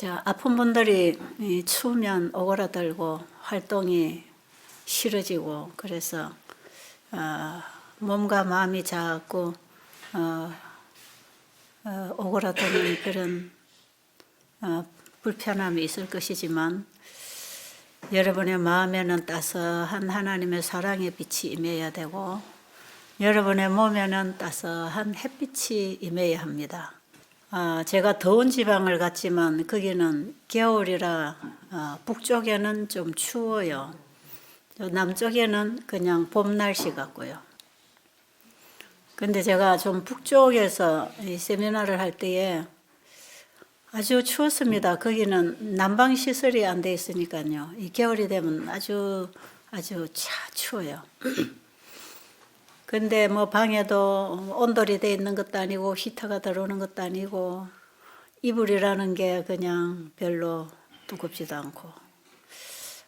아픈 분들이 추우면 오그라들고 활동이 싫어지고 그래서 몸과 마음이 자꾸 오그라드는 그런 불편함이 있을 것이지만 여러분의 마음에는 따스한 하나님의 사랑의 빛이 임해야 되고 여러분의 몸에는 따스한 햇빛이 임해야 합니다. 제가 더운 지방을 갔지만 거기는 겨울이라 북쪽에는 좀 추워요. 남쪽에는 그냥 봄 날씨 같고요. 근데 제가 좀 북쪽에서 이 세미나를 할 때에 아주 추웠습니다. 거기는 난방 시설이 안 돼 있으니까요. 이 겨울이 되면 아주 추워요. 근데 뭐 방에도 온돌이 돼 있는 것도 아니고 히터가 들어오는 것도 아니고 이불이라는 게 그냥 별로 두껍지도 않고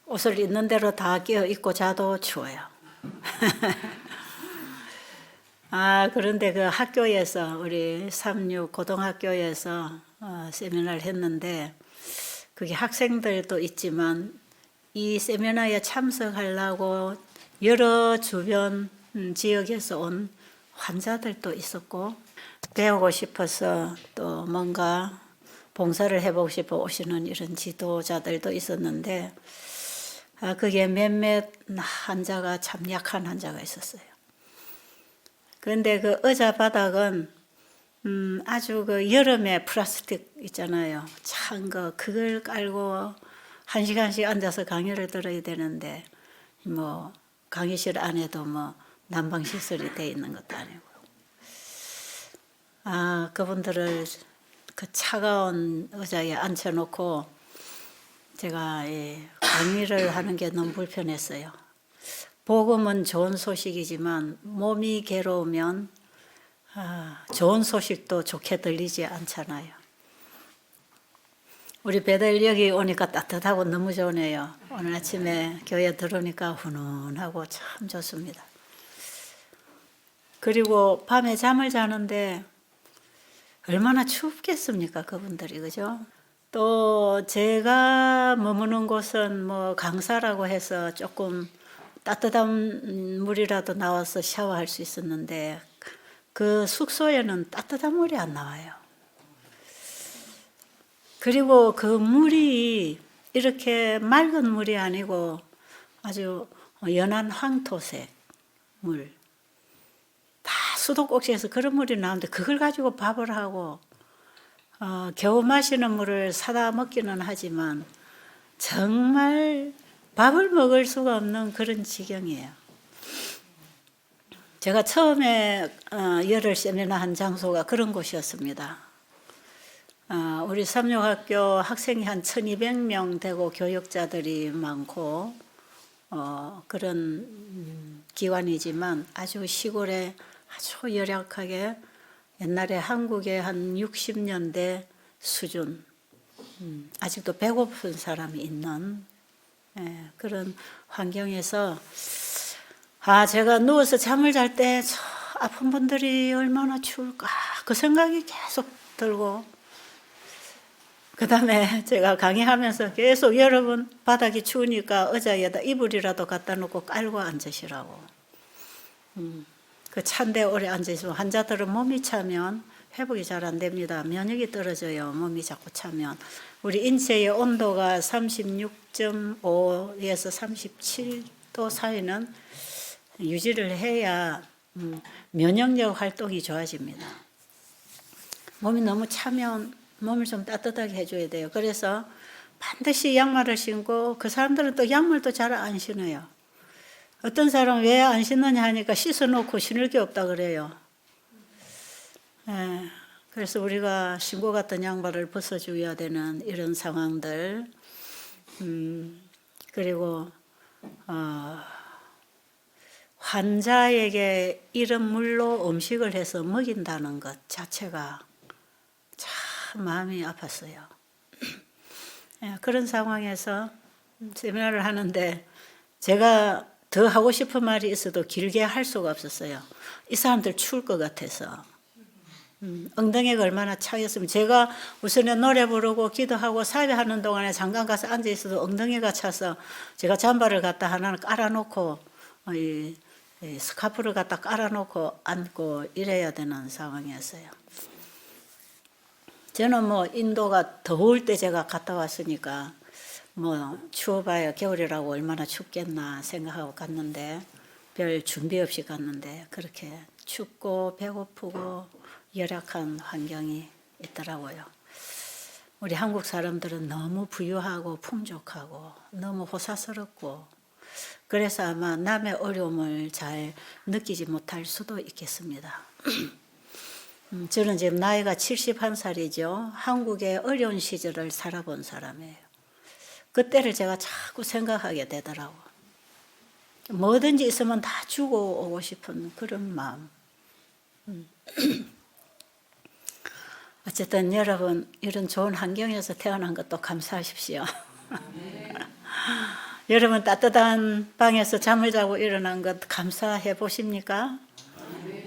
옷을 있는 대로 다 끼어 입고 자도 추워요. 그런데 그 학교에서 우리 36 고등학교에서 세미나를 했는데 그게 학생들도 있지만 이 세미나에 참석하려고 여러 주변 지역에서 온 환자들도 있었고 배우고 싶어서 또 뭔가 봉사를 해보고 싶어 오시는 이런 지도자들도 있었는데 그게 몇몇 환자가 참 약한 환자가 있었어요. 그런데 그 의자 바닥은 아주 그 여름에 플라스틱 있잖아요. 찬 거 그걸 깔고 1시간씩 앉아서 강의를 들어야 되는데 뭐 강의실 안에도 뭐 난방 시설이 돼 있는 것도 아니고 그분들을 그 차가운 의자에 앉혀놓고 제가 강의를 하는 게 너무 불편했어요. 복음은 좋은 소식이지만 몸이 괴로우면 좋은 소식도 좋게 들리지 않잖아요. 우리 배들 여기 오니까 따뜻하고 너무 좋네요. 오늘 아침에 교회 들어오니까 훈훈하고 참 좋습니다. 그리고 밤에 잠을 자는데 얼마나 춥겠습니까, 그분들이, 그죠? 또 제가 머무는 곳은 뭐 강사라고 해서 조금 따뜻한 물이라도 나와서 샤워할 수 있었는데 그 숙소에는 따뜻한 물이 안 나와요. 그리고 그 물이 이렇게 맑은 물이 아니고 아주 연한 황토색 물. 다 수도꼭지에서 그런 물이 나오는데 그걸 가지고 밥을 하고 겨우 마시는 물을 사다 먹기는 하지만 정말 밥을 먹을 수가 없는 그런 지경이에요. 제가 처음에 열흘 세미나 한 장소가 그런 곳이었습니다. 우리 삼육학교 학생이 한 1200명 되고 교역자들이 많고 그런 기관이지만 아주 시골에 아주 열악하게 옛날에 한국의 한 60년대 수준 아직도 배고픈 사람이 있는 그런 환경에서 제가 누워서 잠을 잘 때 저 아픈 분들이 얼마나 추울까 그 생각이 계속 들고 그 다음에 제가 강의하면서 계속 여러분 바닥이 추우니까 의자에다 이불이라도 갖다 놓고 깔고 앉으시라고. 그 찬데 오래 앉으시면 환자들은 몸이 차면 회복이 잘 안 됩니다. 면역이 떨어져요. 몸이 자꾸 차면. 우리 인체의 온도가 36.5에서 37도 사이는 유지를 해야 면역력 활동이 좋아집니다. 몸이 너무 차면 몸을 좀 따뜻하게 해줘야 돼요. 그래서 반드시 양말을 신고 그 사람들은 또 양말도 잘 안 신어요. 어떤 사람은 왜 안 신느냐 하니까 씻어놓고 신을 게 없다 그래요. 그래서 우리가 신고 같은 양말을 벗어줘야 되는 이런 상황들. 그리고 환자에게 이런 물로 음식을 해서 먹인다는 것 자체가 참 마음이 아팠어요. 그런 상황에서 세미나를 하는데 제가 더 하고 싶은 말이 있어도 길게 할 수가 없었어요. 이 사람들 추울 것 같아서. 엉덩이가 얼마나 차였으면 제가 우선에 노래 부르고 기도하고 사회하는 동안에 잠깐 가서 앉아 있어도 엉덩이가 차서 제가 잠바를 갖다 하나는 깔아놓고 이 스카프를 갖다 깔아놓고 앉고 이래야 되는 상황이었어요. 저는 뭐 인도가 더울 때 제가 갔다 왔으니까 뭐 추워봐야 겨울이라고 얼마나 춥겠나 생각하고 갔는데 별 준비 없이 갔는데 그렇게 춥고 배고프고 열악한 환경이 있더라고요. 우리 한국 사람들은 너무 부유하고 풍족하고 너무 호사스럽고 그래서 아마 남의 어려움을 잘 느끼지 못할 수도 있겠습니다. 저는 지금 나이가 71살이죠. 한국의 어려운 시절을 살아본 사람이에요. 그때를 제가 자꾸 생각하게 되더라고요. 뭐든지 있으면 다 주고 오고 싶은 그런 마음. 어쨌든 여러분 이런 좋은 환경에서 태어난 것도 감사하십시오. 여러분 따뜻한 방에서 잠을 자고 일어난 것 감사해 보십니까?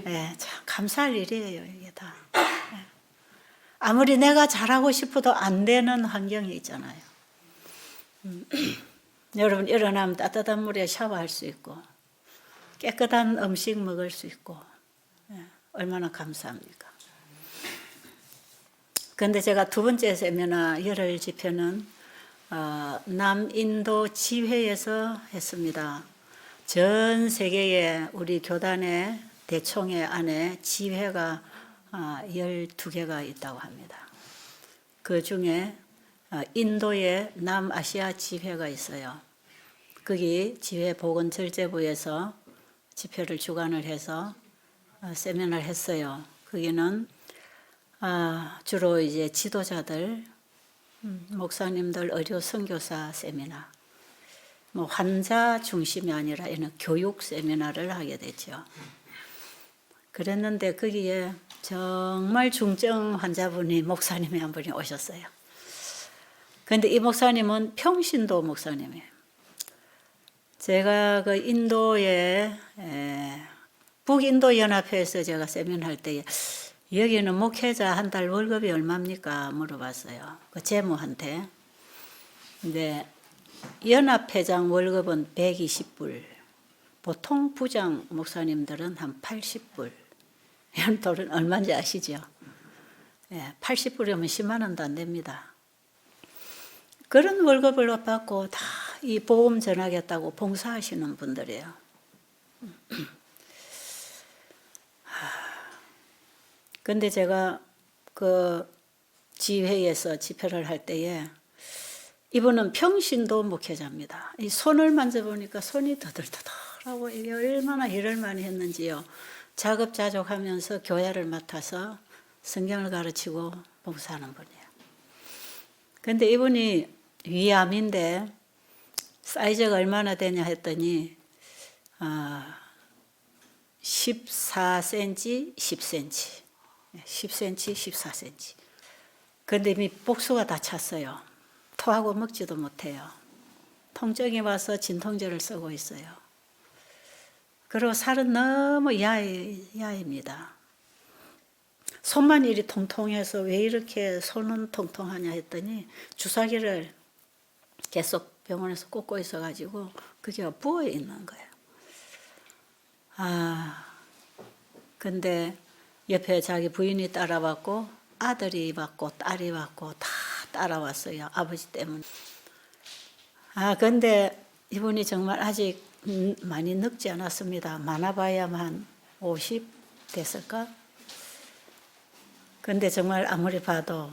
네, 참 감사할 일이에요 이게 다. 네. 아무리 내가 잘하고 싶어도 안 되는 환경이 있잖아요. 여러분 일어나면 따뜻한 물에 샤워할 수 있고 깨끗한 음식 먹을 수 있고 네, 얼마나 감사합니까? 그런데 제가 두 번째 세미나 열흘 집회는 남인도 지회에서 했습니다. 전 세계에 우리 교단의 대총회 안에 지회가 12개가 있다고 합니다. 그 중에 인도의 남아시아 지회가 있어요. 거기 지회 보건절제부에서 집회를 주관을 해서 세미나를 했어요. 거기는 주로 이제 지도자들, 목사님들, 의료 선교사 세미나, 뭐 환자 중심이 아니라 이런 교육 세미나를 하게 됐죠. 그랬는데 거기에 정말 중증 환자분이 목사님이 한 분이 오셨어요. 그런데 이 목사님은 평신도 목사님이에요. 제가 그 인도의 북인도 연합회에서 제가 세미나 할 때 여기는 목회자 한 달 월급이 얼마입니까? 물어봤어요. 그 재무한테. 근데 연합회장 월급은 120불. 보통 부장 목사님들은 한 80불. 이런 돈은 얼마인지 아시죠? 80불이면 10만 원도 안 됩니다. 그런 월급을 받고 다 이 복음 전하겠다고 봉사하시는 분들이에요. 근데 제가 그 지회에서 집회를 할 때에 이분은 평신도 목회자입니다. 이 손을 만져보니까 손이 더들더들하고 이게 얼마나 일을 많이 했는지요. 자급자족하면서 교회를 맡아서 성경을 가르치고 봉사하는 분이에요. 근데 이분이 위암인데 사이즈가 얼마나 되냐 했더니 14cm, 10cm. 10cm, 14cm. 그런데 이미 복수가 다 찼어요. 토하고 먹지도 못해요. 통증이 와서 진통제를 쓰고 있어요. 그리고 살은 너무 야입니다. 손만 이리 통통해서 왜 이렇게 손은 통통하냐 했더니 주사기를 계속 병원에서 꽂고 있어가지고 그게 부어 있는 거예요. 근데 옆에 자기 부인이 따라왔고 아들이 왔고 딸이 왔고 다 따라왔어요. 아버지 때문에. 근데 이분이 정말 아직 많이 늙지 않았습니다. 많아봐야만 50 됐을까? 근데 정말 아무리 봐도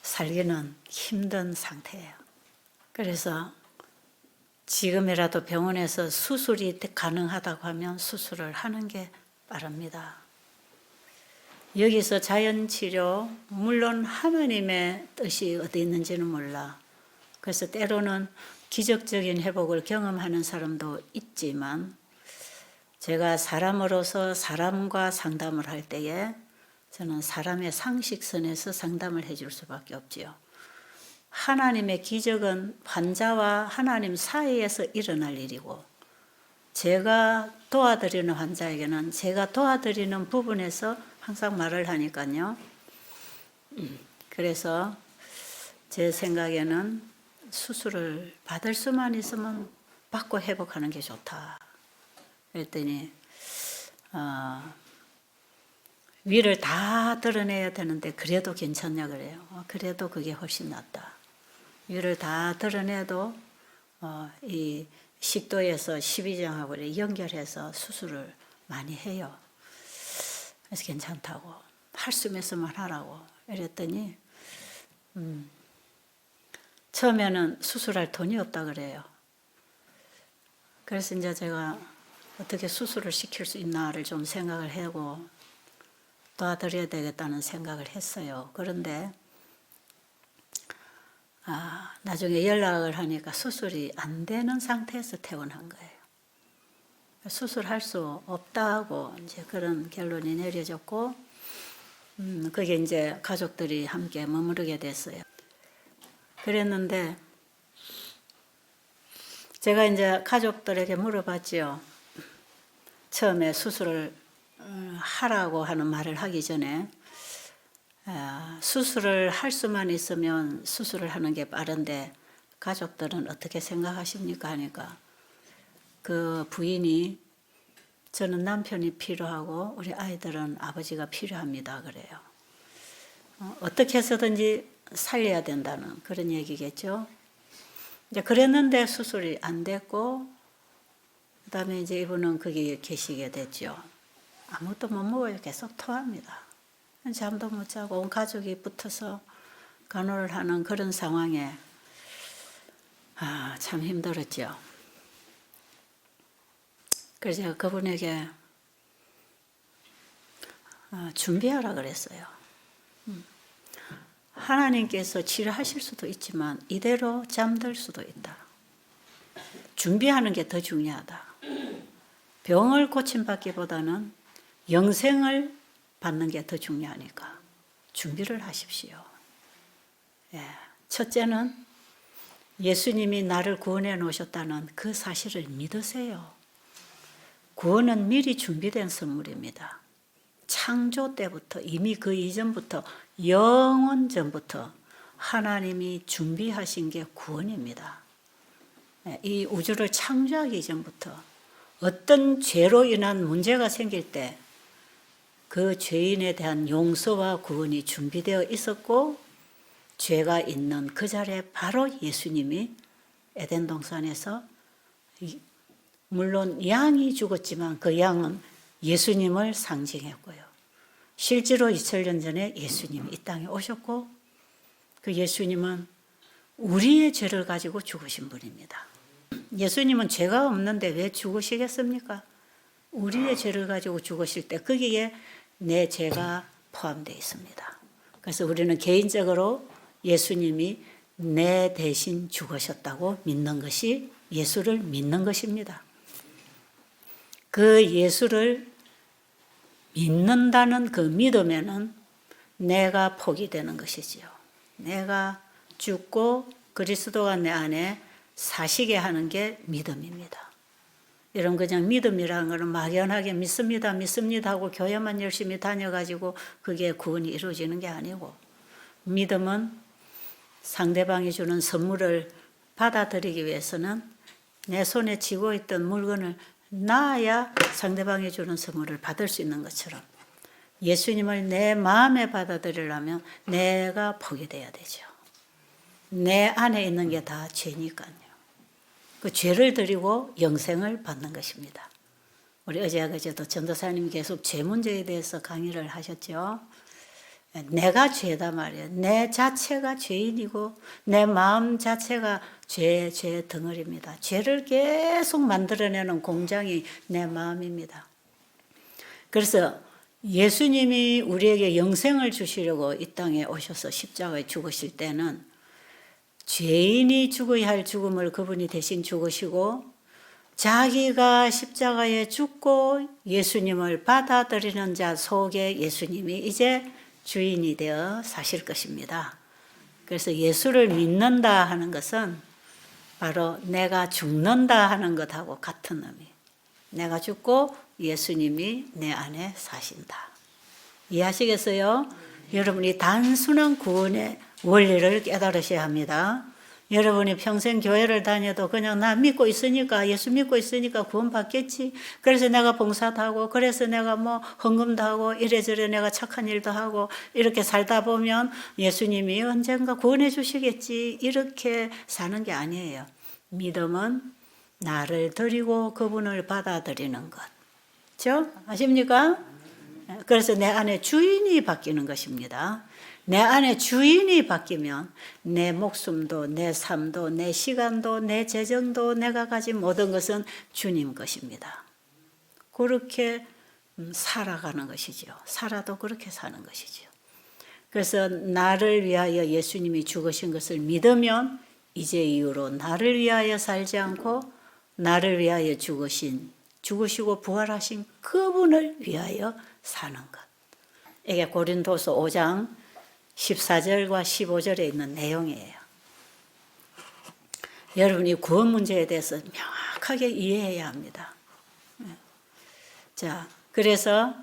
살기는 힘든 상태예요. 그래서 지금이라도 병원에서 수술이 가능하다고 하면 수술을 하는 게 빠릅니다. 여기서 자연치료, 물론 하나님의 뜻이 어디 있는지는 몰라. 그래서 때로는 기적적인 회복을 경험하는 사람도 있지만 제가 사람으로서 사람과 상담을 할 때에 저는 사람의 상식선에서 상담을 해줄 수밖에 없지요. 하나님의 기적은 환자와 하나님 사이에서 일어날 일이고 제가 도와드리는 환자에게는 제가 도와드리는 부분에서 항상 말을 하니까요. 그래서 제 생각에는 수술을 받을 수만 있으면 받고 회복하는 게 좋다. 그랬더니 위를 다 드러내야 되는데 그래도 괜찮냐 그래요. 그래도 그게 훨씬 낫다. 위를 다 드러내도 이 식도에서 12장하고 연결해서 수술을 많이 해요. 그래서 괜찮다고. 할 수 있으면 하라고. 이랬더니 처음에는 수술할 돈이 없다 그래요. 그래서 이제 제가 어떻게 수술을 시킬 수 있나를 좀 생각을 하고 도와드려야 되겠다는 생각을 했어요. 그런데 나중에 연락을 하니까 수술이 안 되는 상태에서 퇴원한 거예요. 수술할 수 없다고 이제 그런 결론이 내려졌고, 그게 이제 가족들이 함께 머무르게 됐어요. 그랬는데 제가 이제 가족들에게 물어봤지요. 처음에 수술을 하라고 하는 말을 하기 전에 수술을 할 수만 있으면 수술을 하는 게 빠른데 가족들은 어떻게 생각하십니까 하니까 그 부인이 저는 남편이 필요하고 우리 아이들은 아버지가 필요합니다 그래요. 어떻게 해서든지 살려야 된다는 그런 얘기겠죠. 이제 그랬는데 수술이 안 됐고 그다음에 이제 이분은 거기 계시게 됐죠. 아무것도 못 먹어요. 계속 토합니다. 잠도 못 자고 온 가족이 붙어서 간호를 하는 그런 상황에 참 힘들었죠. 그래서 제가 그분에게 준비하라 그랬어요. 하나님께서 치료하실 수도 있지만 이대로 잠들 수도 있다. 준비하는 게 더 중요하다. 병을 고침받기보다는 영생을 받는 게 더 중요하니까 준비를 하십시오. 첫째는 예수님이 나를 구원해 놓으셨다는 그 사실을 믿으세요. 구원은 미리 준비된 선물입니다. 창조 때부터 이미 그 이전부터 영원 전부터 하나님이 준비하신 게 구원입니다. 이 우주를 창조하기 전부터 어떤 죄로 인한 문제가 생길 때 그 죄인에 대한 용서와 구원이 준비되어 있었고 죄가 있는 그 자리에 바로 예수님이 에덴 동산에서 물론 양이 죽었지만 그 양은 예수님을 상징했고요. 실제로 2000년 전에 예수님이 이 땅에 오셨고 그 예수님은 우리의 죄를 가지고 죽으신 분입니다. 예수님은 죄가 없는데 왜 죽으시겠습니까? 우리의 죄를 가지고 죽으실 때 거기에 내 죄가 포함되어 있습니다. 그래서 우리는 개인적으로 예수님이 내 대신 죽으셨다고 믿는 것이 예수를 믿는 것입니다. 그 예수를 믿는다는 그 믿음에는 내가 포기되는 것이지요. 내가 죽고 그리스도가 내 안에 사시게 하는 게 믿음입니다. 여러분 그냥 믿음이라는 것은 막연하게 믿습니다 하고 교회만 열심히 다녀가지고 그게 구원이 이루어지는 게 아니고 믿음은 상대방이 주는 선물을 받아들이기 위해서는 내 손에 쥐고 있던 물건을 놔야 상대방이 주는 선물을 받을 수 있는 것처럼 예수님을 내 마음에 받아들이려면 내가 포기돼야 되죠. 내 안에 있는 게 다 죄니까요. 그 죄를 드리고 영생을 받는 것입니다. 우리 어제 그제도 전도사님이 계속 죄 문제에 대해서 강의를 하셨죠. 내가 죄다 말이에요. 내 자체가 죄인이고 내 마음 자체가 죄 덩어리입니다. 죄를 계속 만들어내는 공장이 내 마음입니다. 그래서 예수님이 우리에게 영생을 주시려고 이 땅에 오셔서 십자가에 죽으실 때는 죄인이 죽어야 할 죽음을 그분이 대신 죽으시고 자기가 십자가에 죽고 예수님을 받아들이는 자 속에 예수님이 이제 주인이 되어 사실 것입니다. 그래서 예수를 믿는다 하는 것은 바로 내가 죽는다 하는 것하고 같은 의미. 내가 죽고 예수님이 내 안에 사신다. 이해하시겠어요? 여러분이 단순한 구원의 원리를 깨달으셔야 합니다. 여러분이 평생 교회를 다녀도 그냥 나 믿고 있으니까, 예수 믿고 있으니까 구원 받겠지. 그래서 내가 봉사도 하고, 그래서 내가 뭐 헌금도 하고, 이래저래 내가 착한 일도 하고, 이렇게 살다 보면 예수님이 언젠가 구원해 주시겠지. 이렇게 사는 게 아니에요. 믿음은 나를 드리고 그분을 받아들이는 것. 그렇죠? 아십니까? 그래서 내 안에 주인이 바뀌는 것입니다. 내 안에 주인이 바뀌면 내 목숨도, 내 삶도, 내 시간도, 내 재정도, 내가 가진 모든 것은 주님 것입니다. 그렇게 살아가는 것이죠. 살아도 그렇게 사는 것이죠. 그래서 나를 위하여 예수님이 죽으신 것을 믿으면 이제 이후로 나를 위하여 살지 않고 나를 위하여 죽으시고 부활하신 그분을 위하여 사는 것. 이게 고린도서 5장 14절과 15절에 있는 내용이에요. 여러분이 구원 문제에 대해서 명확하게 이해해야 합니다. 자, 그래서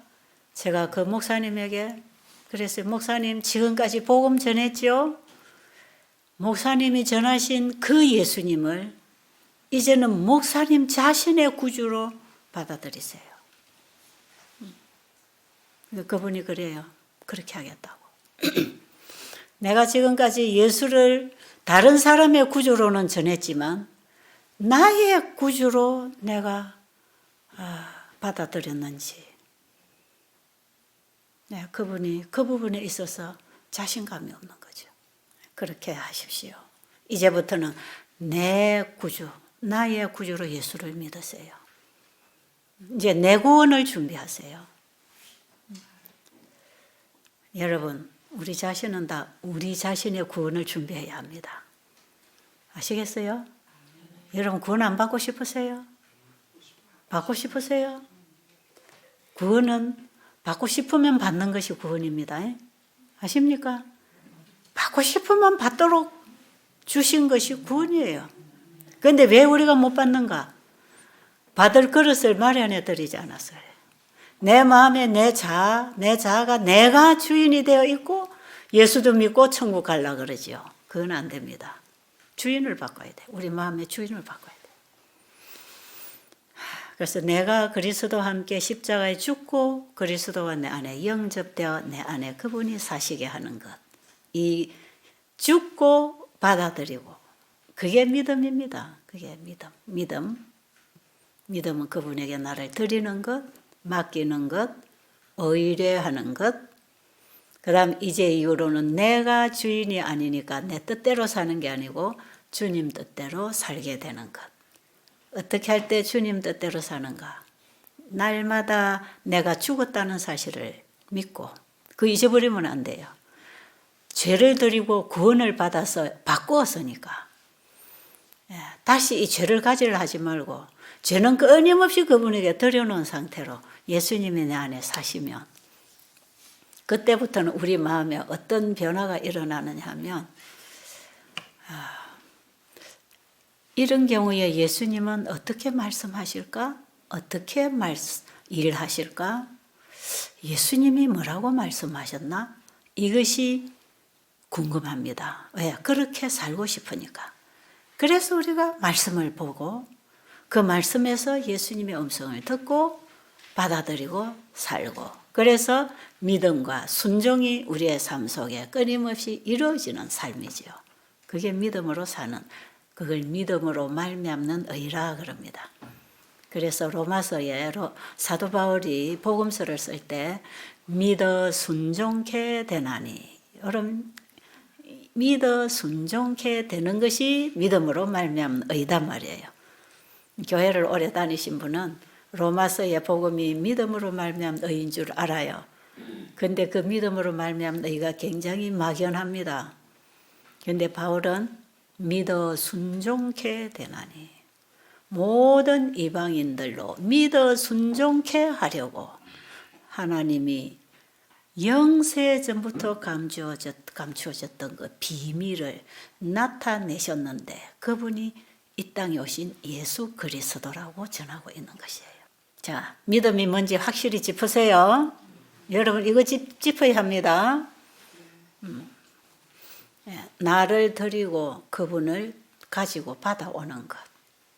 제가 그 목사님에게 그랬어요. 목사님, 지금까지 복음 전했죠? 목사님이 전하신 그 예수님을 이제는 목사님 자신의 구주로 받아들이세요. 그분이 그래요. 그렇게 하겠다고. 내가 지금까지 예수를 다른 사람의 구주로는 전했지만 나의 구주로 내가 받아들였는지 그 부분에 있어서 자신감이 없는 거죠. 그렇게 하십시오. 이제부터는 내 구주, 나의 구주로 예수를 믿으세요. 이제 내 구원을 준비하세요. 여러분, 우리 자신은 다 우리 자신의 구원을 준비해야 합니다. 아시겠어요? 여러분 구원 안 받고 싶으세요? 받고 싶으세요? 구원은 받고 싶으면 받는 것이 구원입니다. 아십니까? 받고 싶으면 받도록 주신 것이 구원이에요. 그런데 왜 우리가 못 받는가? 받을 그릇을 마련해 드리지 않았어요. 내 마음에 내 자아가 내가 주인이 되어 있고 예수도 믿고 천국 가려고 그러죠. 그건 안 됩니다. 주인을 바꿔야 돼. 우리 마음의 주인을 바꿔야 돼. 그래서 내가 그리스도와 함께 십자가에 죽고 그리스도가 내 안에 영접되어 내 안에 그분이 사시게 하는 것. 이 죽고 받아들이고 그게 믿음입니다. 그게 믿음. 믿음은 그분에게 나를 드리는 것, 맡기는 것, 의뢰하는 것. 그 다음 이제 이후로는 내가 주인이 아니니까 내 뜻대로 사는 게 아니고 주님 뜻대로 살게 되는 것. 어떻게 할 때 주님 뜻대로 사는가? 날마다 내가 죽었다는 사실을 믿고 그 잊어버리면 안 돼요. 죄를 드리고 구원을 받아서 바꾸었으니까 다시 이 죄를 가지려 하지 말고 죄는 끊임없이 그분에게 드려놓은 상태로 예수님이 내 안에 사시면 그때부터는 우리 마음에 어떤 변화가 일어나느냐 하면 이런 경우에 예수님은 어떻게 말씀하실까? 어떻게 일하실까? 예수님이 뭐라고 말씀하셨나? 이것이 궁금합니다. 왜? 그렇게 살고 싶으니까. 그래서 우리가 말씀을 보고 그 말씀에서 예수님의 음성을 듣고 받아들이고 살고 그래서 믿음과 순종이 우리의 삶 속에 끊임없이 이루어지는 삶이지요. 그게 믿음으로 사는 그걸 믿음으로 말미암는 의라 그럽니다. 그래서 로마서에 사도 바울이 복음서를 쓸 때 믿어 순종케 되나니 여러분 믿어 순종케 되는 것이 믿음으로 말미암는 의단 말이에요. 교회를 오래 다니신 분은 로마서의 복음이 믿음으로 말미암는 의인 줄 알아요. 그런데 그 믿음으로 말미암는 의가 굉장히 막연합니다. 그런데 바울은 믿어 순종케 되나니 모든 이방인들로 믿어 순종케 하려고 하나님이 영세전부터 감추어졌던 그 비밀을 나타내셨는데 그분이 이 땅에 오신 예수 그리스도라고 전하고 있는 것이에요. 자, 믿음이 뭔지 확실히 짚으세요. 여러분 이거 짚어야 합니다. 나를 드리고 그분을 가지고 받아오는 것.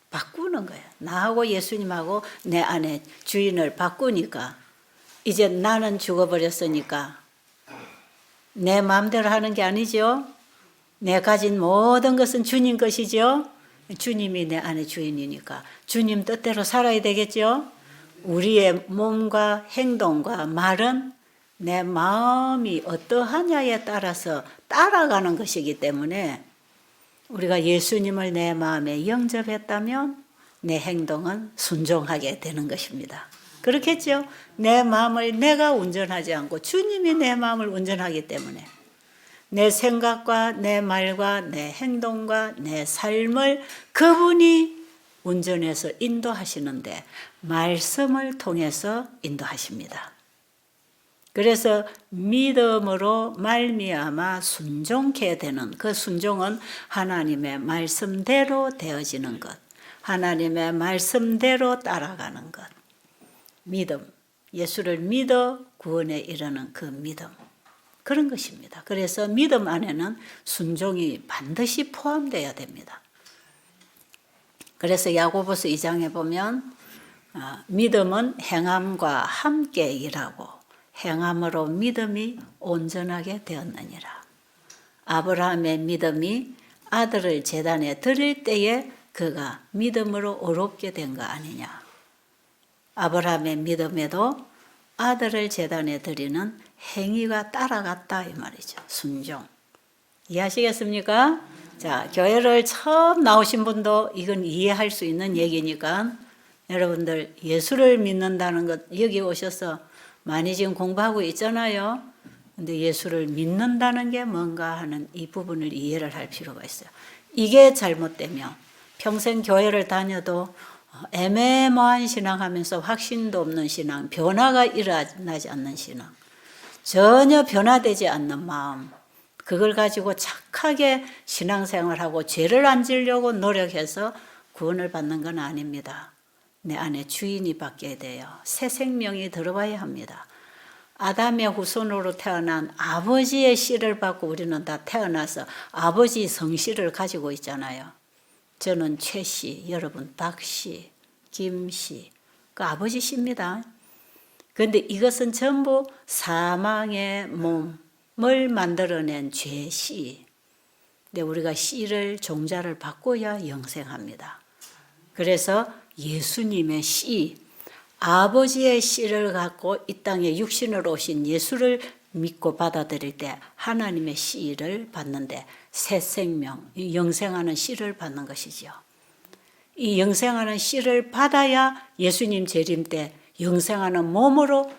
바꾸는 거예요. 나하고 예수님하고 내 안에 주인을 바꾸니까 이제 나는 죽어버렸으니까 내 마음대로 하는 게 아니죠. 내 가진 모든 것은 주님 것이죠. 주님이 내 안에 주인이니까 주님 뜻대로 살아야 되겠죠. 우리의 몸과 행동과 말은 내 마음이 어떠하냐에 따라서 따라가는 것이기 때문에 우리가 예수님을 내 마음에 영접했다면 내 행동은 순종하게 되는 것입니다. 그렇겠죠? 내 마음을 내가 운전하지 않고 주님이 내 마음을 운전하기 때문에 내 생각과 내 말과 내 행동과 내 삶을 그분이 운전해서 인도하시는데 말씀을 통해서 인도하십니다. 그래서 믿음으로 말미암아 순종케 되는 그 순종은 하나님의 말씀대로 되어지는 것, 하나님의 말씀대로 따라가는 것, 믿음, 예수를 믿어 구원에 이르는 그 믿음, 그런 것입니다. 그래서 믿음 안에는 순종이 반드시 포함되어야 됩니다. 그래서 야고보서 2장에 보면 믿음은 행함과 함께 일하고 행함으로 믿음이 온전하게 되었느니라. 아브라함의 믿음이 아들을 제단에 드릴 때에 그가 믿음으로 의롭게 된 거 아니냐. 아브라함의 믿음에도 아들을 제단에 드리는 행위가 따라갔다 이 말이죠. 순종. 이해하시겠습니까? 자, 교회를 처음 나오신 분도 이건 이해할 수 있는 얘기니까 여러분들 예수를 믿는다는 것 여기 오셔서 많이 지금 공부하고 있잖아요. 근데 예수를 믿는다는 게 뭔가 하는 이 부분을 이해를 할 필요가 있어요. 이게 잘못되면 평생 교회를 다녀도 애매모호한 신앙하면서 확신도 없는 신앙, 변화가 일어나지 않는 신앙, 전혀 변화되지 않는 마음, 그걸 가지고 착하게 신앙생활하고 죄를 안 지려고 노력해서 구원을 받는 건 아닙니다. 내 안에 주인이 바뀌어야 돼요. 새 생명이 들어와야 합니다. 아담의 후손으로 태어난 아버지의 씨를 받고 우리는 다 태어나서 아버지 성씨를 가지고 있잖아요. 저는 최씨, 여러분 박씨, 김씨, 그 아버지 씨입니다. 그런데 이것은 전부 사망의 몸을 만들어낸 죄씨. 근데 우리가 씨를 종자를 바꿔야 영생합니다. 그래서 예수님의 씨, 아버지의 씨를 갖고 이 땅에 육신으로 오신 예수를 믿고 받아들일 때 하나님의 씨를 받는데 새 생명, 영생하는 씨를 받는 것이죠. 이 영생하는 씨를 받아야 예수님 재림 때 영생하는 몸으로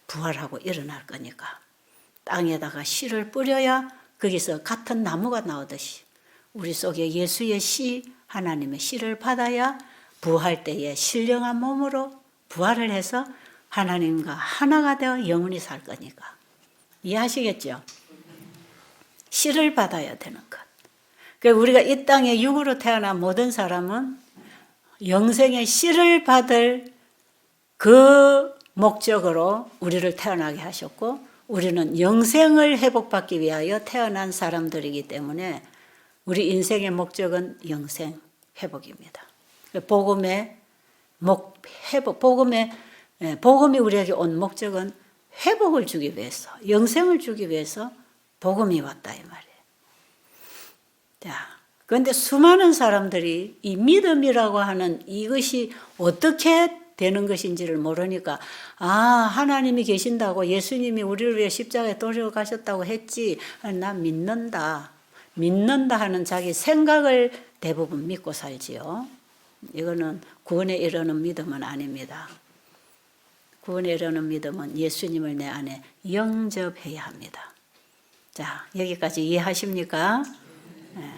부활하고 일어날 거니까 땅에다가 씨를 뿌려야 거기서 같은 나무가 나오듯이 우리 속에 예수의 씨, 하나님의 씨를 받아야 부활 때에 신령한 몸으로 부활을 해서 하나님과 하나가 되어 영원히 살 거니까. 이해하시겠죠? 씨를 받아야 되는 것. 그러니까 우리가 이 땅에 육으로 태어난 모든 사람은 영생의 씨를 받을 그 목적으로 우리를 태어나게 하셨고 우리는 영생을 회복받기 위하여 태어난 사람들이기 때문에 우리 인생의 목적은 영생 회복입니다. 복음의 회복, 복음이 우리에게 온 목적은 회복을 주기 위해서, 영생을 주기 위해서 복음이 왔다 이 말이에요. 자, 그런데 수많은 사람들이 이 믿음이라고 하는 이것이 어떻게 되는 것인지를 모르니까 하나님이 계신다고 예수님이 우리를 위해 십자가에 돌아가셨다고 했지 나 믿는다 하는 자기 생각을 대부분 믿고 살지요. 이거는 구원에 이르는 믿음은 아닙니다. 구원에 이르는 믿음은 예수님을 내 안에 영접해야 합니다. 자, 여기까지 이해하십니까? 네.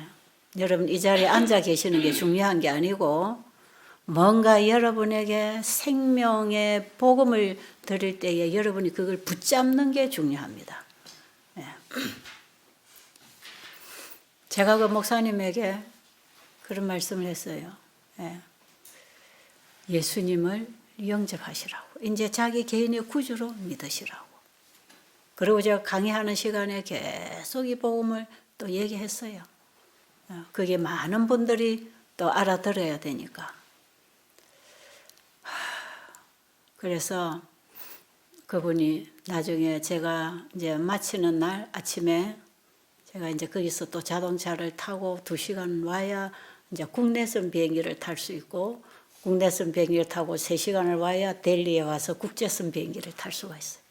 여러분 이 자리에 앉아 계시는 게 중요한 게 아니고 뭔가 여러분에게 생명의 복음을 드릴 때에 여러분이 그걸 붙잡는 게 중요합니다. 네. 제가 그 목사님에게 그런 말씀을 했어요. 예수님을 영접하시라고. 이제 자기 개인의 구주로 믿으시라고. 그리고 제가 강의하는 시간에 계속 이 복음을 또 얘기했어요. 그게 많은 분들이 또 알아들어야 되니까. 그래서 그분이 나중에 제가 이제 마치는 날 아침에 제가 이제 거기서 또 자동차를 타고 2시간 와야 이제 국내선 비행기를 탈 수 있고, 국내선 비행기를 타고 3시간을 와야 델리에 와서 국제선 비행기를 탈 수가 있어요.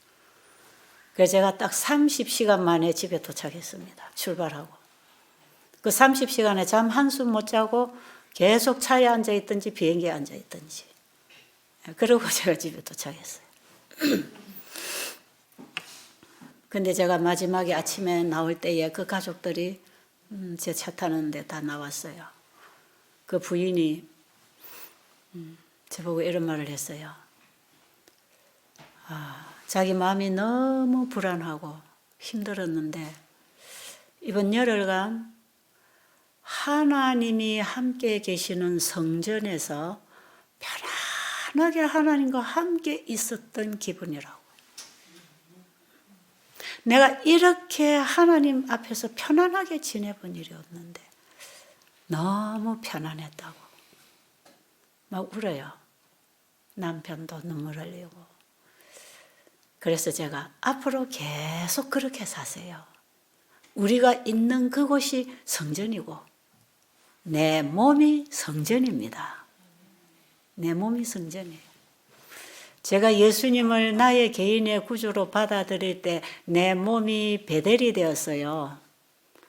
그래서 제가 딱 30시간 만에 집에 도착했습니다. 출발하고. 그 30시간에 잠 한숨 못 자고 계속 차에 앉아 있든지 비행기에 앉아 있든지. 그러고 제가 집에 도착했어요. 근데 제가 마지막에 아침에 나올 때에 그 가족들이 제 차 타는데 다 나왔어요. 그 부인이 저보고 이런 말을 했어요. 자기 마음이 너무 불안하고 힘들었는데 이번 열흘간 하나님이 함께 계시는 성전에서 편안하게 하나님과 함께 있었던 기분이라고. 내가 이렇게 하나님 앞에서 편안하게 지내본 일이 없는데 너무 편안했다고. 막 울어요. 남편도 눈물 흘리고. 그래서 제가 앞으로 계속 그렇게 사세요. 우리가 있는 그곳이 성전이고 내 몸이 성전입니다. 내 몸이 성전이에요. 제가 예수님을 나의 개인의 구주로 받아들일 때 내 몸이 베델이 되었어요.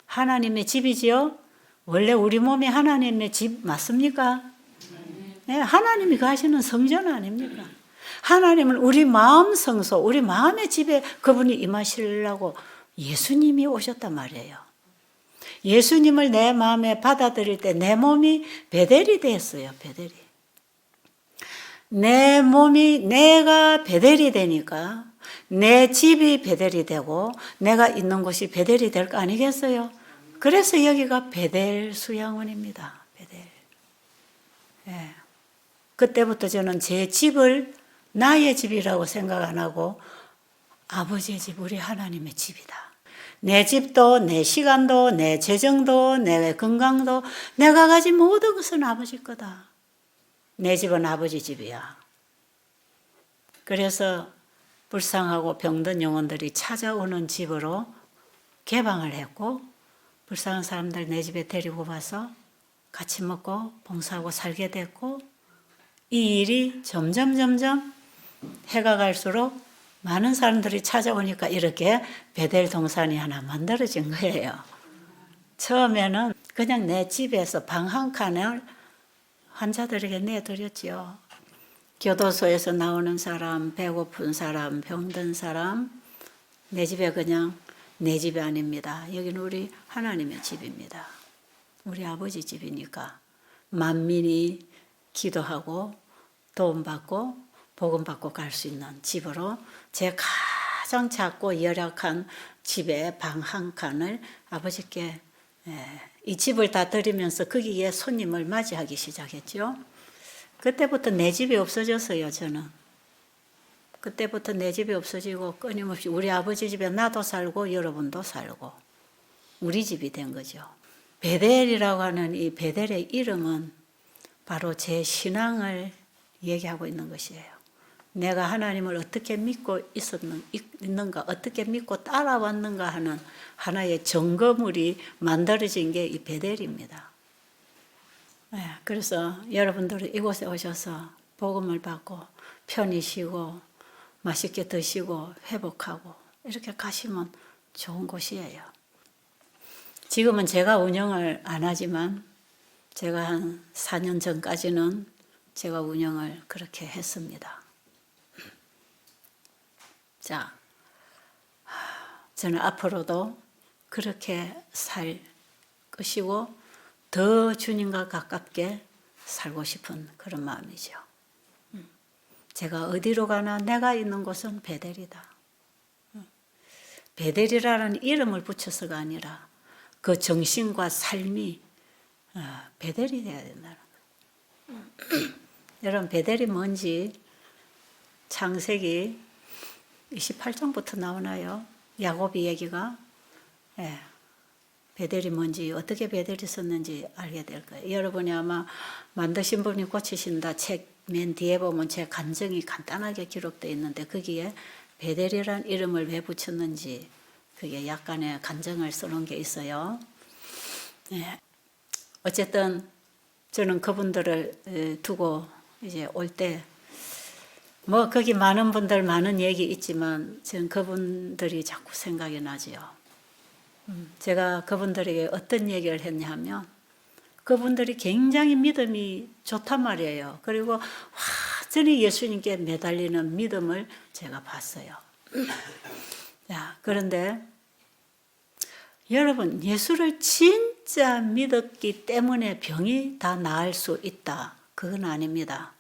하나님의 집이지요? 원래 우리 몸이 하나님의 집 맞습니까? 네, 하나님이 가시는 성전 아닙니까? 하나님은 우리 마음 성소, 우리 마음의 집에 그분이 임하시려고 예수님이 오셨단 말이에요. 예수님을 내 마음에 받아들일 때 내 몸이 베델이 되었어요. 베델이. 내 몸이 내가 베델이 되니까 내 집이 베델이 되고 내가 있는 곳이 베델이 될 거 아니겠어요? 그래서 여기가 베델 수양원입니다. 베델. 예. 그때부터 저는 제 집을 나의 집이라고 생각 안 하고 아버지의 집, 우리 하나님의 집이다. 내 집도, 내 시간도, 내 재정도, 내 건강도, 내가 가진 모든 것은 아버지 거다. 내 집은 아버지 집이야. 그래서 불쌍하고 병든 영혼들이 찾아오는 집으로 개방을 했고, 불쌍한 사람들 내 집에 데리고 와서 같이 먹고 봉사하고 살게 됐고, 이 일이 점점 해가 갈수록 많은 사람들이 찾아오니까 이렇게 베델 동산이 하나 만들어진 거예요. 처음에는 그냥 내 집에서 방 한 칸을 환자들에게 내드렸지요. 교도소에서 나오는 사람, 배고픈 사람, 병든 사람, 내 집에 그냥 내 집이 아닙니다. 여기는 우리 하나님의 집입니다. 우리 아버지 집이니까 만민이 기도하고 도움받고 복음받고 갈 수 있는 집으로 제 가장 작고 열악한 집에 방 한 칸을 아버지께 이 집을 다 드리면서 거기에 손님을 맞이하기 시작했죠. 그때부터 내 집이 없어졌어요. 저는. 그때부터 내 집이 없어지고 끊임없이 우리 아버지 집에 나도 살고 여러분도 살고 우리 집이 된 거죠. 베델이라고 하는 이 베델의 이름은 바로 제 신앙을 얘기하고 있는 것이에요. 내가 하나님을 어떻게 믿고 있는가, 어떻게 믿고 따라왔는가 하는 하나의 증거물이 만들어진 게 이 베델입니다. 그래서 여러분들이 이곳에 오셔서 복음을 받고 편히 쉬고 맛있게 드시고 회복하고 이렇게 가시면 좋은 곳이에요. 지금은 제가 운영을 안 하지만 제가 한 4년 전까지는 제가 운영을 그렇게 했습니다. 자, 저는 앞으로도 그렇게 살 것이고 더 주님과 가깝게 살고 싶은 그런 마음이죠. 제가 어디로 가나 내가 있는 곳은 베델이다. 베델이라는 이름을 붙여서가 아니라 그 정신과 삶이 베델이 되어야 된다는 거예요. 여러분 베델이 뭔지 창세기 28장부터 나오나요? 야곱이 얘기가. 예. 베델이 뭔지, 어떻게 베델이 썼는지 알게 될 거예요. 여러분이 아마 만드신 분이 고치신다 책 맨 뒤에 보면 제 간증이 간단하게 기록되어 있는데 거기에 베델이란 이름을 왜 붙였는지 그게 약간의 간증을 써놓은 게 있어요. 예. 어쨌든 저는 그분들을 두고 이제 올 때 뭐 거기 많은 분들 많은 얘기 있지만 저는 그분들이 자꾸 생각이 나지요. 제가 그분들에게 어떤 얘기를 했냐 하면 그분들이 굉장히 믿음이 좋단 말이에요. 그리고 완전히 예수님께 매달리는 믿음을 제가 봤어요. 자, 그런데 여러분, 예수를 진짜 믿었기 때문에 병이 다 나을 수 있다. 그건 아닙니다.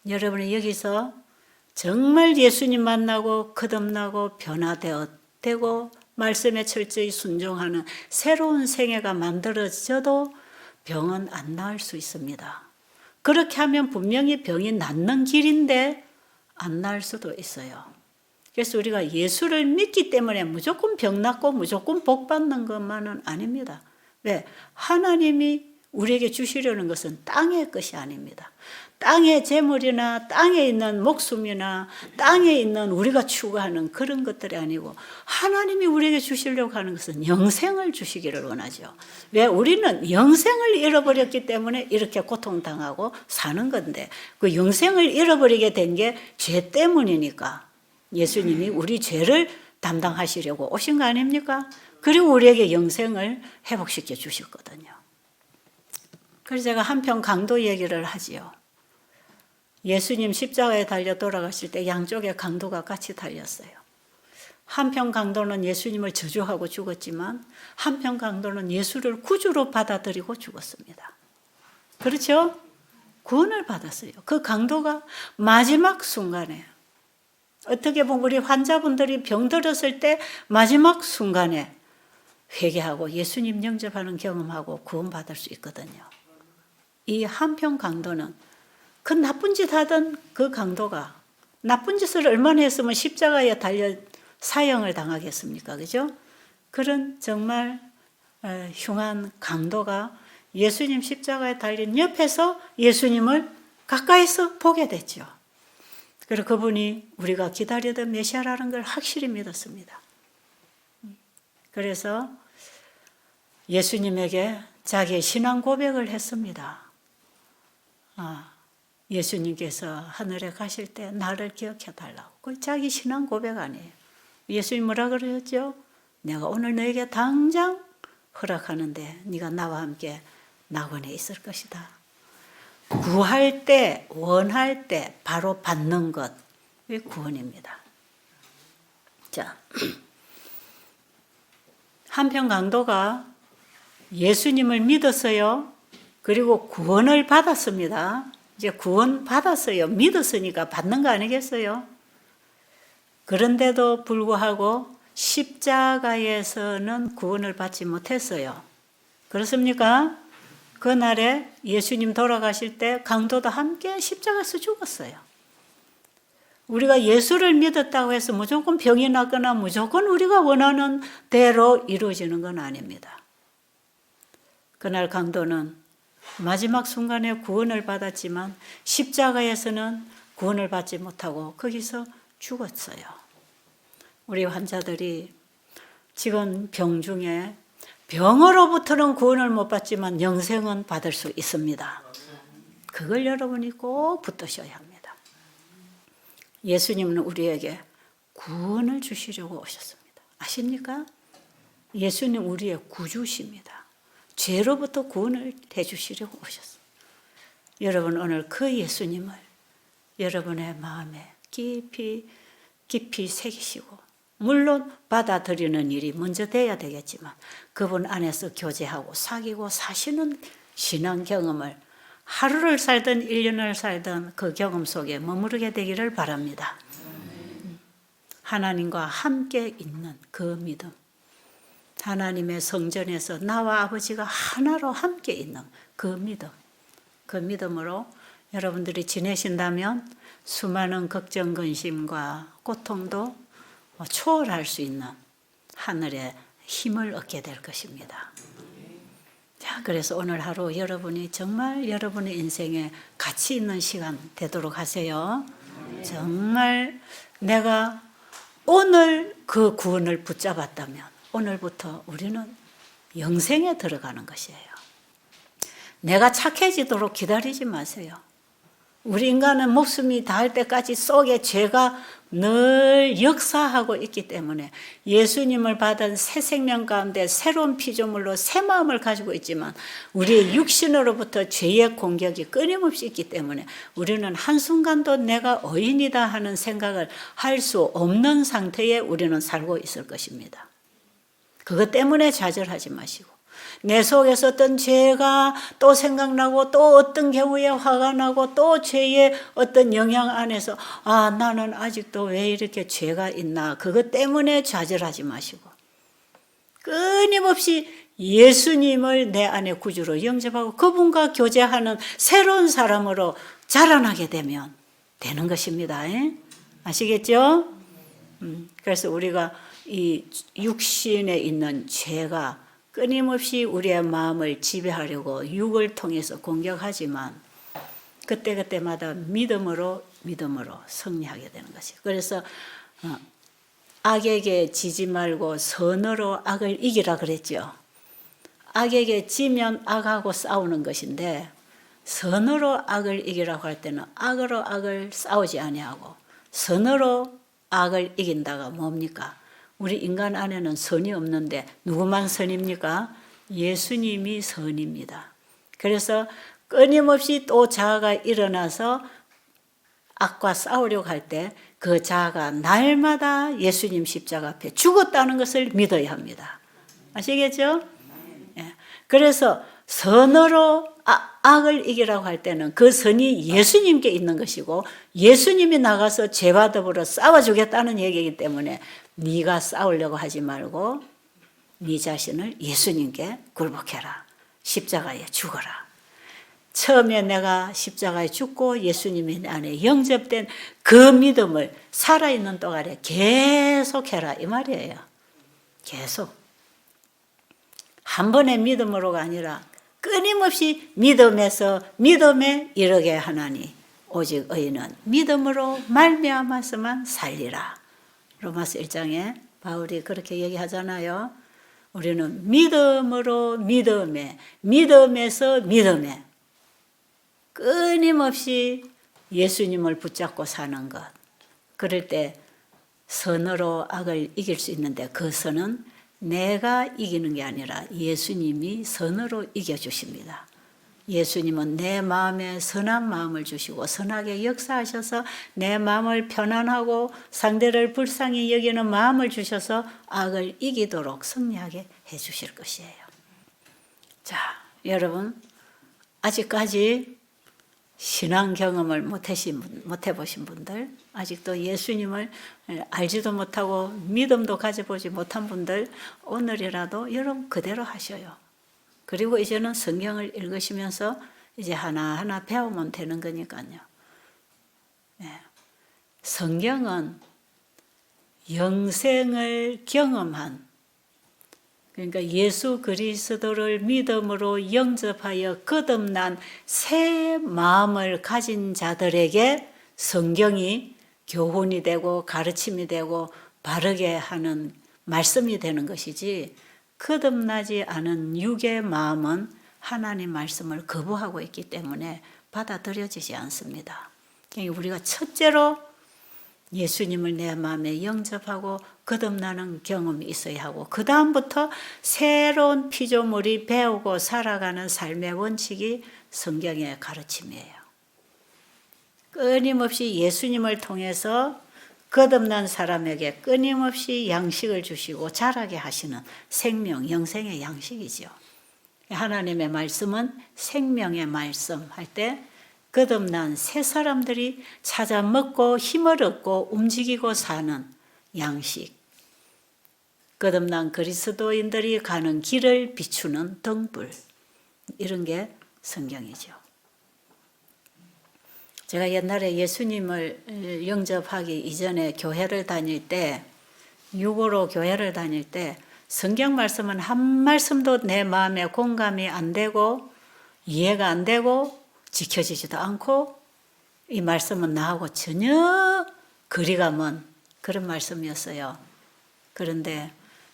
여러분이 여기서 정말 예수님 만나고 거듭나고 변화되고 말씀에 철저히 순종하는 새로운 생애가 만들어져도 병은 안 나을 수 있습니다. 그렇게 하면 분명히 병이 낫는 길인데 안 나을 수도 있어요. 그래서 우리가 예수를 믿기 때문에 무조건 병 낫고 무조건 복 받는 것만은 아닙니다. 왜? 하나님이 우리에게 주시려는 것은 땅의 것이 아닙니다. 땅의 재물이나 땅에 있는 목숨이나 땅에 있는 우리가 추구하는 그런 것들이 아니고 하나님이 우리에게 주시려고 하는 것은 영생을 주시기를 원하죠. 왜? 우리는 영생을 잃어버렸기 때문에 이렇게 고통당하고 사는 건데 그 영생을 잃어버리게 된 게 죄 때문이니까 예수님이 우리 죄를 담당하시려고 오신 거 아닙니까? 그리고 우리에게 영생을 회복시켜 주셨거든요. 그래서 제가 한편 강도 얘기를 하지요. 예수님 십자가에 달려 돌아가실 때 양쪽에 강도가 같이 달렸어요. 한편 강도는 예수님을 저주하고 죽었지만 한편 강도는 예수를 구주로 받아들이고 죽었습니다. 그렇죠? 구원을 받았어요. 그 강도가 마지막 순간에 어떻게 보면 우리 환자분들이 병들었을 때 마지막 순간에 회개하고 예수님 영접하는 경험하고 구원받을 수 있거든요. 이 한편 강도는 그 나쁜 짓 하던 그 강도가 나쁜 짓을 얼마나 했으면 십자가에 달려 사형을 당하겠습니까? 그죠? 그런 정말 흉한 강도가 예수님 십자가에 달린 옆에서 예수님을 가까이서 보게 됐죠. 그리고 그분이 우리가 기다리던 메시아라는 걸 확실히 믿었습니다. 그래서 예수님에게 자기의 신앙 고백을 했습니다. 예수님께서 하늘에 가실 때 나를 기억해 달라고. 그 자기 신앙 고백 아니에요. 예수님 뭐라 그러셨죠? 내가 오늘 너에게 당장 허락하는데 네가 나와 함께 낙원에 있을 것이다. 구할 때, 원할 때 바로 받는 것. 그게 구원입니다. 자, 한편 강도가 예수님을 믿었어요. 그리고 구원을 받았습니다. 이제 구원 받았어요. 믿었으니까 받는 거 아니겠어요? 그런데도 불구하고 십자가에서는 구원을 받지 못했어요. 그렇습니까? 그날에 예수님 돌아가실 때 강도도 함께 십자가에서 죽었어요. 우리가 예수를 믿었다고 해서 무조건 병이 나거나 무조건 우리가 원하는 대로 이루어지는 건 아닙니다. 그날 강도는 마지막 순간에 구원을 받았지만 십자가에서는 구원을 받지 못하고 거기서 죽었어요. 우리 환자들이 지금 병 중에 병으로부터는 구원을 못 받지만 영생은 받을 수 있습니다. 그걸 여러분이 꼭 붙드셔야 합니다. 예수님은 우리에게 구원을 주시려고 오셨습니다. 아십니까? 예수님 우리의 구주십니다. 죄로부터 구원을 해주시려고 오셨어요. 여러분 오늘 그 예수님을 여러분의 마음에 깊이 새기시고 물론 받아들이는 일이 먼저 돼야 되겠지만 그분 안에서 교제하고 사귀고 사시는 신앙 경험을 하루를 살든 1년을 살든 그 경험 속에 머무르게 되기를 바랍니다. 하나님과 함께 있는 그 믿음, 하나님의 성전에서 나와 아버지가 하나로 함께 있는 그 믿음, 그 믿음으로 여러분들이 지내신다면 수많은 걱정, 근심과 고통도 초월할 수 있는 하늘의 힘을 얻게 될 것입니다. 자, 그래서 오늘 하루 여러분이 정말 여러분의 인생에 가치 있는 시간 되도록 하세요. 정말 내가 오늘 그 구원을 붙잡았다면 오늘부터 우리는 영생에 들어가는 것이에요. 내가 착해지도록 기다리지 마세요. 우리 인간은 목숨이 닿을 때까지 속에 죄가 늘 역사하고 있기 때문에 예수님을 받은 새 생명 가운데 새로운 피조물로 새 마음을 가지고 있지만 우리의 육신으로부터 죄의 공격이 끊임없이 있기 때문에 우리는 한순간도 내가 의인이다 하는 생각을 할 수 없는 상태에 우리는 살고 있을 것입니다. 그것 때문에 좌절하지 마시고 내 속에서 어떤 죄가 또 생각나고 또 어떤 경우에 화가 나고 또 죄의 어떤 영향 안에서 나는 아직도 왜 이렇게 죄가 있나 그것 때문에 좌절하지 마시고 끊임없이 예수님을 내 안에 구주로 영접하고 그분과 교제하는 새로운 사람으로 자라나게 되면 되는 것입니다. 아시겠죠? 그래서 우리가 이 육신에 있는 죄가 끊임없이 우리의 마음을 지배하려고 육을 통해서 공격하지만 그때그때마다 믿음으로 승리하게 되는 것이에요. 그래서 악에게 지지 말고 선으로 악을 이기라 그랬죠. 악에게 지면 악하고 싸우는 것인데 선으로 악을 이기라고 할 때는 악으로 악을 싸우지 아니하고 선으로 악을 이긴다가 뭡니까? 우리 인간 안에는 선이 없는데 누구만 선입니까? 예수님이 선입니다. 그래서 끊임없이 또 자아가 일어나서 악과 싸우려고 할 때 그 자아가 날마다 예수님 십자가 앞에 죽었다는 것을 믿어야 합니다. 아시겠죠? 예. 그래서 선으로 악을 이기라고 할 때는 그 선이 예수님께 있는 것이고 예수님이 나가서 죄와 더불어 싸워주겠다는 얘기이기 때문에 네가 싸우려고 하지 말고 네 자신을 예수님께 굴복해라. 십자가에 죽어라. 처음에 내가 십자가에 죽고 예수님이 내 안에 영접된 그 믿음을 살아있는 동안에 계속해라 이 말이에요. 계속. 한 번의 믿음으로가 아니라 끊임없이 믿음에서 믿음에 이르게 하나니 오직 의인은 믿음으로 말미암아서만 살리라. 로마서 1장에 바울이 그렇게 얘기하잖아요. 우리는 믿음으로 믿음에 믿음에서 믿음에 끊임없이 예수님을 붙잡고 사는 것. 그럴 때 선으로 악을 이길 수 있는데 그 선은 내가 이기는 게 아니라 예수님이 선으로 이겨주십니다. 예수님은 내 마음에 선한 마음을 주시고 선하게 역사하셔서 내 마음을 편안하고 상대를 불쌍히 여기는 마음을 주셔서 악을 이기도록 승리하게 해 주실 것이에요. 자, 여러분 아직까지 신앙 경험을 못 해보신 분들, 아직도 예수님을 알지도 못하고 믿음도 가져보지 못한 분들, 오늘이라도 여러분 그대로 하셔요. 그리고 이제는 성경을 읽으시면서 이제 하나하나 배우면 되는 거니까요. 네. 성경은 영생을 경험한, 그러니까 예수 그리스도를 믿음으로 영접하여 거듭난 새 마음을 가진 자들에게 성경이 교훈이 되고 가르침이 되고 바르게 하는 말씀이 되는 것이지, 거듭나지 않은 육의 마음은 하나님 말씀을 거부하고 있기 때문에 받아들여지지 않습니다. 그러니까 우리가 첫째로 예수님을 내 마음에 영접하고 거듭나는 경험이 있어야 하고, 그 다음부터 새로운 피조물이 배우고 살아가는 삶의 원칙이 성경의 가르침이에요. 끊임없이 예수님을 통해서 거듭난 사람에게 끊임없이 양식을 주시고 자라게 하시는 생명, 영생의 양식이죠. 하나님의 말씀은 생명의 말씀 할 때 거듭난 새 사람들이 찾아 먹고 힘을 얻고 움직이고 사는 양식, 거듭난 그리스도인들이 가는 길을 비추는 등불, 이런 게 성경이죠. 제가 옛날에 예수님을 영접하기 이전에 교회를 다닐 때, 유고로 교회를 다닐 때 성경 말씀은 한 말씀도 내 마음에 공감이 안 되고 이해가 안 되고 지켜지지도 않고 이 말씀은 나하고 전혀 거리가 먼 그런 말씀이었어요. 그런데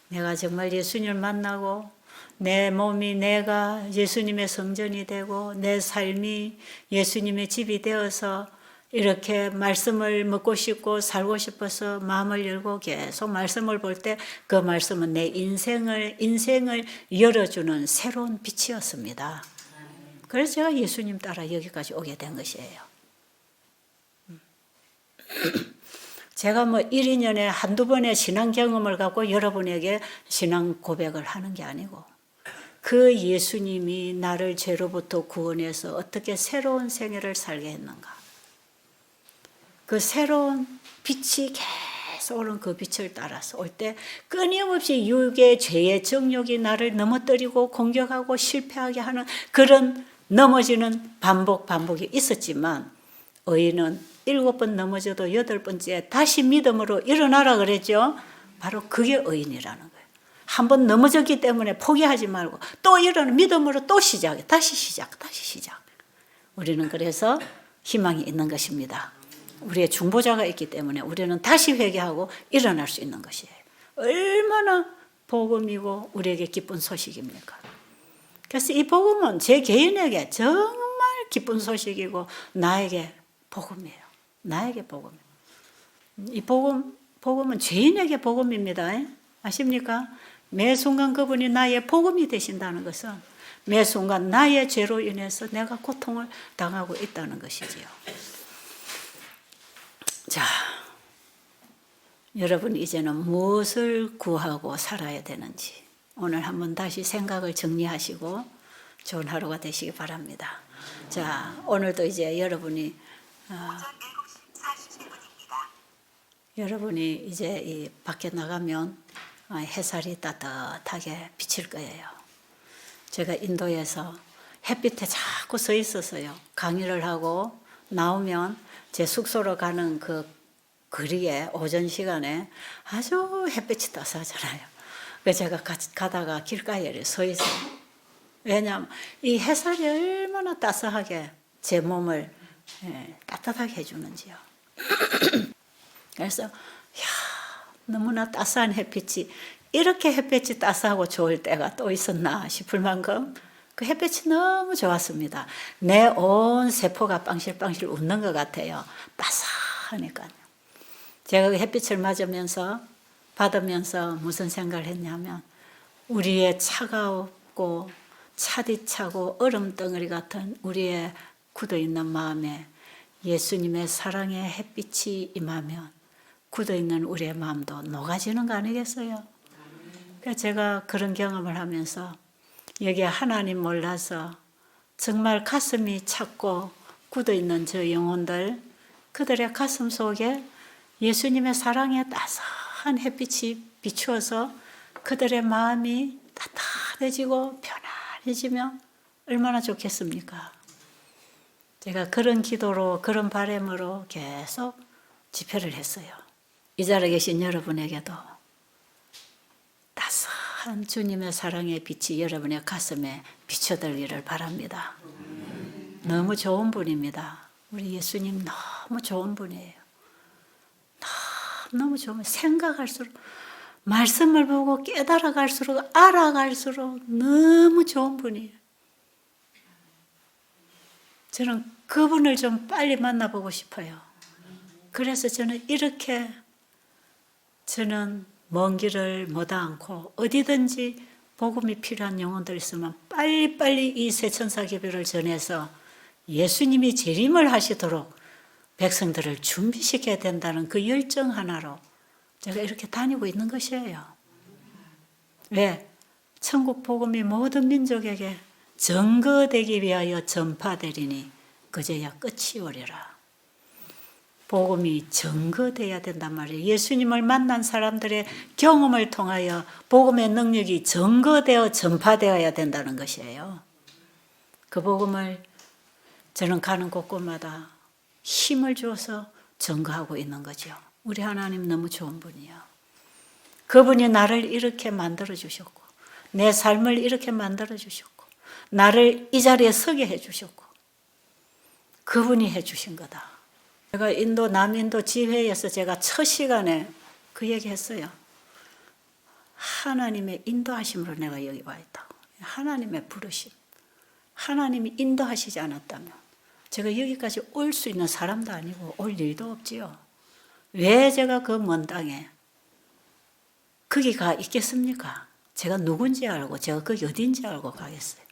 내가 정말 예수님을 만나고 내 몸이 내가 예수님의 성전이 되고 내 삶이 예수님의 집이 되어서 이렇게 말씀을 먹고 싶고 살고 싶어서 마음을 열고 계속 말씀을 볼 때 그 말씀은 내 인생을 열어주는 새로운 빛이었습니다. 그래서 제가 예수님 따라 여기까지 오게 된 것이에요. 제가 뭐 1, 2년에 한두 번의 신앙 경험을 갖고 여러분에게 신앙 고백을 하는 게 아니고 그 예수님이 나를 죄로부터 구원해서 어떻게 새로운 생애를 살게 했는가. 그 새로운 빛이 계속 오는 그 빛을 따라서 올 때 끊임없이 육의 죄의 정욕이 나를 넘어뜨리고 공격하고 실패하게 하는 그런 넘어지는 반복이 있었지만 의인은 7번 넘어져도 8번째 다시 믿음으로 일어나라 그랬죠. 바로 그게 의인이라는 거예요. 한 번 넘어졌기 때문에 포기하지 말고 또 일어나 믿음으로 또 시작해. 다시 시작. 우리는 그래서 희망이 있는 것입니다. 우리의 중보자가 있기 때문에 우리는 다시 회개하고 일어날 수 있는 것이에요. 얼마나 복음이고 우리에게 기쁜 소식입니까? 그래서 이 복음은 제 개인에게 정말 기쁜 소식이고 나에게 복음이에요. 나에게 복음이에요. 이 복음은 죄인에게 복음입니다. 아십니까? 매 순간 그분이 나의 복음이 되신다는 것은 매 순간 나의 죄로 인해서 내가 고통을 당하고 있다는 것이지요. 자, 여러분 이제는 무엇을 구하고 살아야 되는지 오늘 한번 다시 생각을 정리하시고 좋은 하루가 되시기 바랍니다. 자, 오늘도 이제 여러분이 이제 이 밖에 나가면 햇살이 따뜻하게 비칠 거예요. 제가 인도에서 햇빛에 자꾸 서 있었어요. 강의를 하고 나오면 제 숙소로 가는 그 거리에 오전 시간에 아주 햇빛이 따스하잖아요. 그래서 제가 가다가 길가에 서 있어요. 왜냐하면 이 햇살이 얼마나 따스하게 제 몸을 따뜻하게 해주는지요. 그래서 너무나 따스한 햇빛이 이렇게 햇빛이 따스하고 좋을 때가 또 있었나 싶을 만큼 그 햇빛이 너무 좋았습니다. 내 온 세포가 빵실빵실 웃는 것 같아요. 따스하니까요. 제가 그 햇빛을 받으면서 무슨 생각을 했냐면 우리의 차가웠고 차디차고 얼음덩어리 같은 우리의 굳어있는 마음에 예수님의 사랑의 햇빛이 임하면 굳어있는 우리의 마음도 녹아지는 거 아니겠어요? 그래서 제가 그런 경험을 하면서 여기에 하나님 몰라서 정말 가슴이 찼고 굳어있는 저 영혼들 그들의 가슴 속에 예수님의 사랑의 따스한 햇빛이 비추어서 그들의 마음이 따뜻해지고 편안해지면 얼마나 좋겠습니까? 제가 그런 기도로 그런 바람으로 계속 집회를 했어요. 이 자리에 계신 여러분에게도 따스한 주님의 사랑의 빛이 여러분의 가슴에 비춰들기를 바랍니다. 너무 좋은 분입니다. 우리 예수님 너무 좋은 분이에요. 너무 좋은 분. 생각할수록 말씀을 보고 깨달아갈수록 알아갈수록 너무 좋은 분이에요. 저는 그분을 좀 빨리 만나보고 싶어요. 그래서 저는 먼 길을 못 않고 어디든지 복음이 필요한 영혼들 있으면 빨리빨리 이 새천사계별을 전해서 예수님이 재림을 하시도록 백성들을 준비시켜야 된다는 그 열정 하나로 제가 이렇게 다니고 있는 것이에요. 왜? 천국 복음이 모든 민족에게 전거되기 위하여 전파되리니 그제야 끝이 오리라. 복음이 전거돼야 된단 말이에요. 예수님을 만난 사람들의 경험을 통하여 복음의 능력이 전거되어 전파되어야 된다는 것이에요. 그 복음을 저는 가는 곳곳마다 힘을 주어서 증거하고 있는 거죠. 우리 하나님 너무 좋은 분이요. 그분이 나를 이렇게 만들어 주셨고, 내 삶을 이렇게 만들어 주셨고, 나를 이 자리에 서게 해 주셨고, 그분이 해 주신 거다. 제가 남인도 지회에서 제가 첫 시간에 그 얘기 했어요. 하나님의 인도하심으로 내가 여기 와 있다. 하나님의 부르심. 하나님이 인도하시지 않았다면 제가 여기까지 올 수 있는 사람도 아니고 올 일도 없지요. 왜 제가 그 먼 땅에 거기가 있겠습니까? 제가 누군지 알고 제가 거기 어딘지 알고 가겠어요.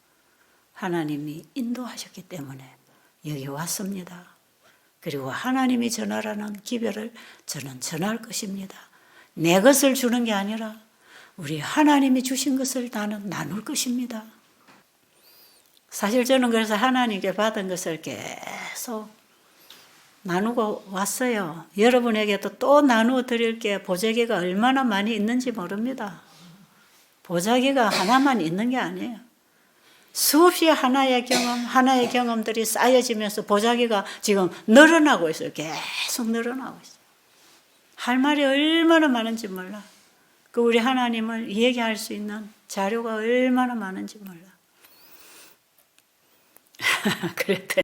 하나님이 인도하셨기 때문에 여기 왔습니다. 그리고 하나님이 전하라는 기별을 저는 전할 것입니다. 내 것을 주는 게 아니라 우리 하나님이 주신 것을 나는 나눌 것입니다. 사실 저는 그래서 하나님께 받은 것을 계속 나누고 왔어요. 여러분에게도 또 나누어 드릴 게 보자기가 얼마나 많이 있는지 모릅니다. 보자기가 하나만 있는 게 아니에요. 수없이 하나의 경험들이 쌓여지면서 보자기가 지금 늘어나고 있어요. 계속 늘어나고 있어요. 할 말이 얼마나 많은지 몰라. 그 우리 하나님을 얘기할 수 있는 자료가 얼마나 많은지 몰라. 그랬더니